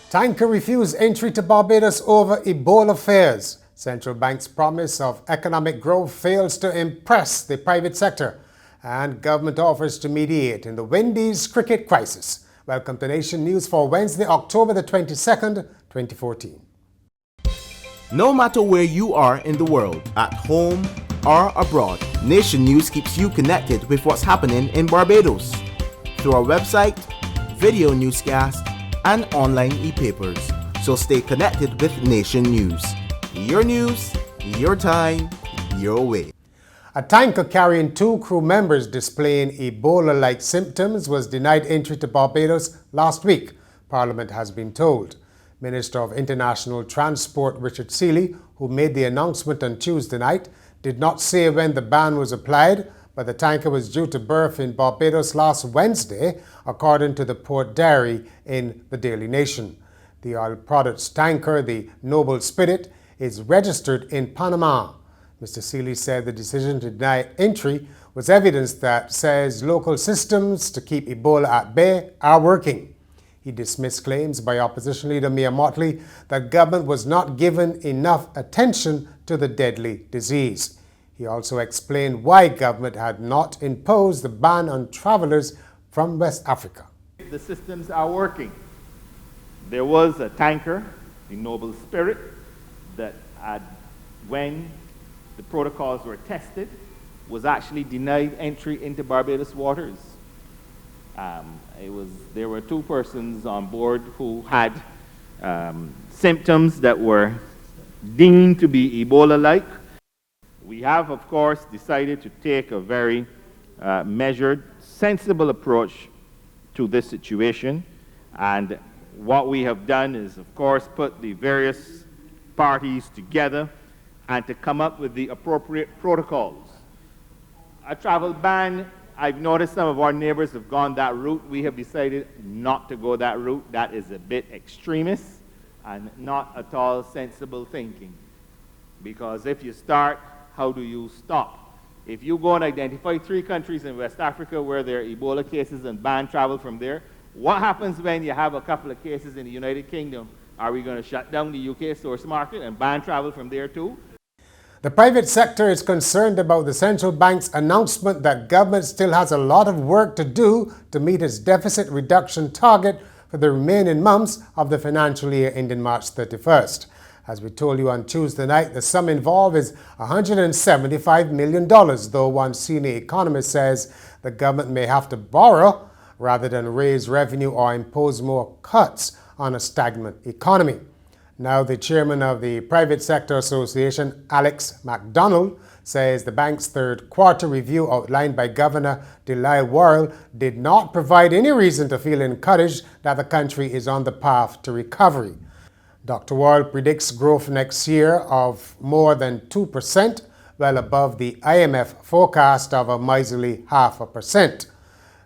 Tanker refused entry to Barbados over Ebola fears. Central bank's promise of economic growth fails to impress the private sector. And government offers to mediate in the Windies cricket crisis. Welcome to Nation News for Wednesday, October the 22nd, 2014. No matter where you are in the world, at home or abroad, Nation News keeps you connected with what's happening in Barbados through our website, video newscast, and online e-papers. So stay connected with Nation News. Your news, your time, your way. A tanker carrying 2 crew members displaying Ebola-like symptoms was denied entry to Barbados last week, Parliament has been told. Minister of International Transport Richard Seeley, who made the announcement on Tuesday night, did not say when the ban was applied, but the tanker was due to berth in Barbados last Wednesday, according to the Port Diary in the Daily Nation. The oil products tanker, the Noble Spirit, is registered in Panama. Mr. Seeley said the decision to deny entry was evidence that says local systems to keep Ebola at bay are working. He dismissed claims by opposition leader Mia Mottley that government was not given enough attention to the deadly disease. He also explained why government had not imposed the ban on travelers from West Africa. The systems are working. There was a tanker, the Noble Spirit, that when the protocols were tested, was actually denied entry into Barbados waters. There were 2 persons on board who had symptoms that were deemed to be Ebola-like. We have, of course, decided to take a very measured, sensible approach to this situation. And what we have done is, of course, put the various parties together and to come up with the appropriate protocols. A travel ban, I've noticed some of our neighbors have gone that route. We have decided not to go that route. That is a bit extremist and not at all sensible thinking. Because if you start, how do you stop? If you go and identify 3 countries in West Africa where there are Ebola cases and ban travel from there, what happens when you have a couple of cases in the United Kingdom? Are we going to shut down the UK source market and ban travel from there too? The private sector is concerned about the central bank's announcement that government still has a lot of work to do to meet its deficit reduction target for the remaining months of the financial year ending March 31st. As we told you on Tuesday night, the sum involved is $175 million, though one senior economist says the government may have to borrow rather than raise revenue or impose more cuts on a stagnant economy. Now, the chairman of the Private Sector Association, Alex MacDonald, says the bank's third quarter review outlined by Governor Delisle Worrell did not provide any reason to feel encouraged that the country is on the path to recovery. Dr. Worrell predicts growth next year of more than 2%, well above the IMF forecast of a miserly 0.5%.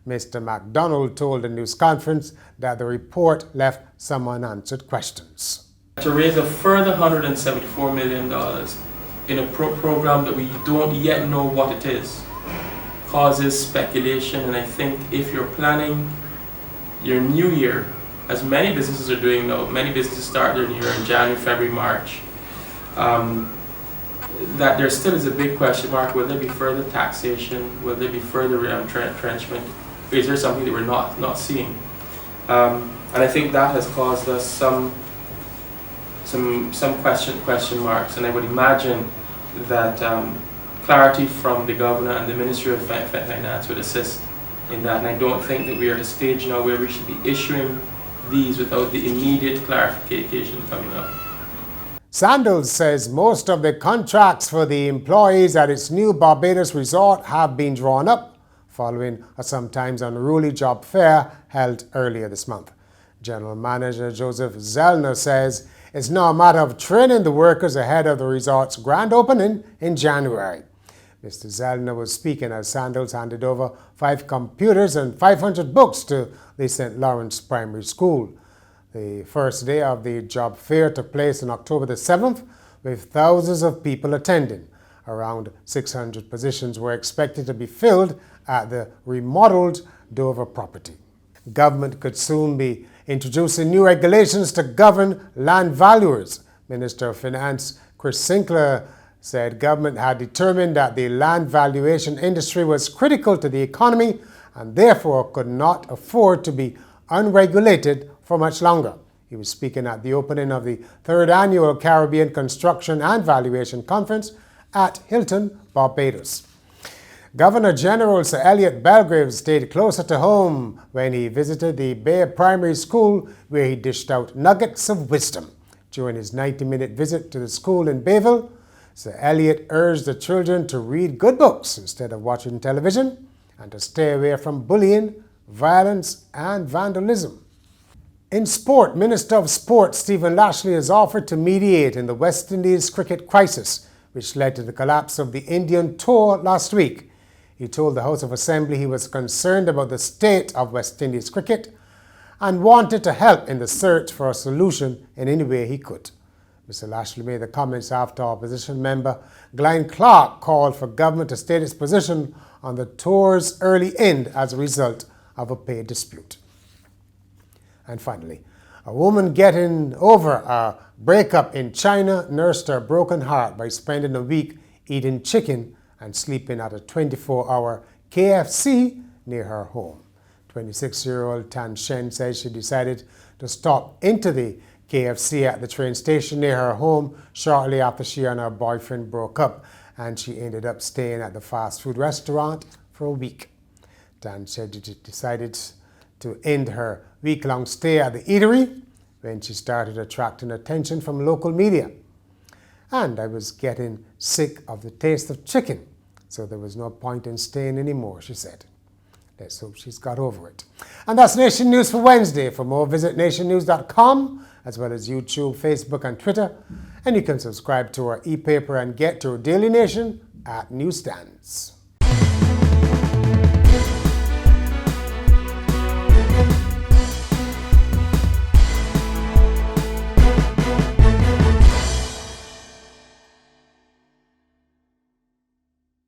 Mr. MacDonald told the news conference that the report left some unanswered questions. To raise a further $174 million in a program that we don't yet know what it is causes speculation, and I think if you're planning your new year, as many businesses are doing now, many businesses start their new year in January, February, March, that there still is a big question mark. Will there be further taxation? Will there be further retrenchment? Is there something that we're not seeing? And I think that has caused us some question marks, and I would imagine that clarity from the governor and the Ministry of Finance would assist in that. And I don't think that we are at a stage now where we should be issuing these without the immediate clarification coming up. Sandals says most of the contracts for the employees at its new Barbados resort have been drawn up following a sometimes unruly job fair held earlier this month. General Manager Joseph Zellner says it's now a matter of training the workers ahead of the resort's grand opening in January. Mr. Zellner was speaking as Sandals handed over 5 computers and 500 books to the St. Lawrence Primary School. The first day of the job fair took place on October the 7th, with thousands of people attending. Around 600 positions were expected to be filled at the remodeled Dover property. Government could soon be introducing new regulations to govern land valuers. Minister of Finance Chris Sinclair said government had determined that the land valuation industry was critical to the economy and therefore could not afford to be unregulated for much longer. He was speaking at the opening of the 3rd Annual Caribbean Construction and Valuation Conference at Hilton, Barbados. Governor General Sir Elliot Belgrave stayed closer to home when he visited the Bay Primary School, where he dished out nuggets of wisdom. During his 90-minute visit to the school in Bayville, Sir Elliot urged the children to read good books instead of watching television and to stay away from bullying, violence and vandalism. In sport, Minister of Sport Stephen Lashley has offered to mediate in the West Indies cricket crisis, which led to the collapse of the Indian tour last week. He told the House of Assembly he was concerned about the state of West Indies cricket and wanted to help in the search for a solution in any way he could. Mr. Lashley made the comments after opposition member Glenn Clark called for government to state its position on the tour's early end as a result of a pay dispute. And finally, a woman getting over a breakup in China nursed her broken heart by spending a week eating chicken and sleeping at a 24-hour KFC near her home. 26-year-old Tan Shen says she decided to stop into the KFC at the train station near her home shortly after she and her boyfriend broke up, and she ended up staying at the fast food restaurant for a week. Tan said she decided to end her week-long stay at the eatery when she started attracting attention from local media. And I was getting sick of the taste of chicken, so there was no point in staying anymore, she said. Let's hope she's got over it. And that's Nation News for Wednesday. For more, visit nationnews.com, as well as YouTube, Facebook, and Twitter. And you can subscribe to our e-paper and get your Daily Nation at newsstands.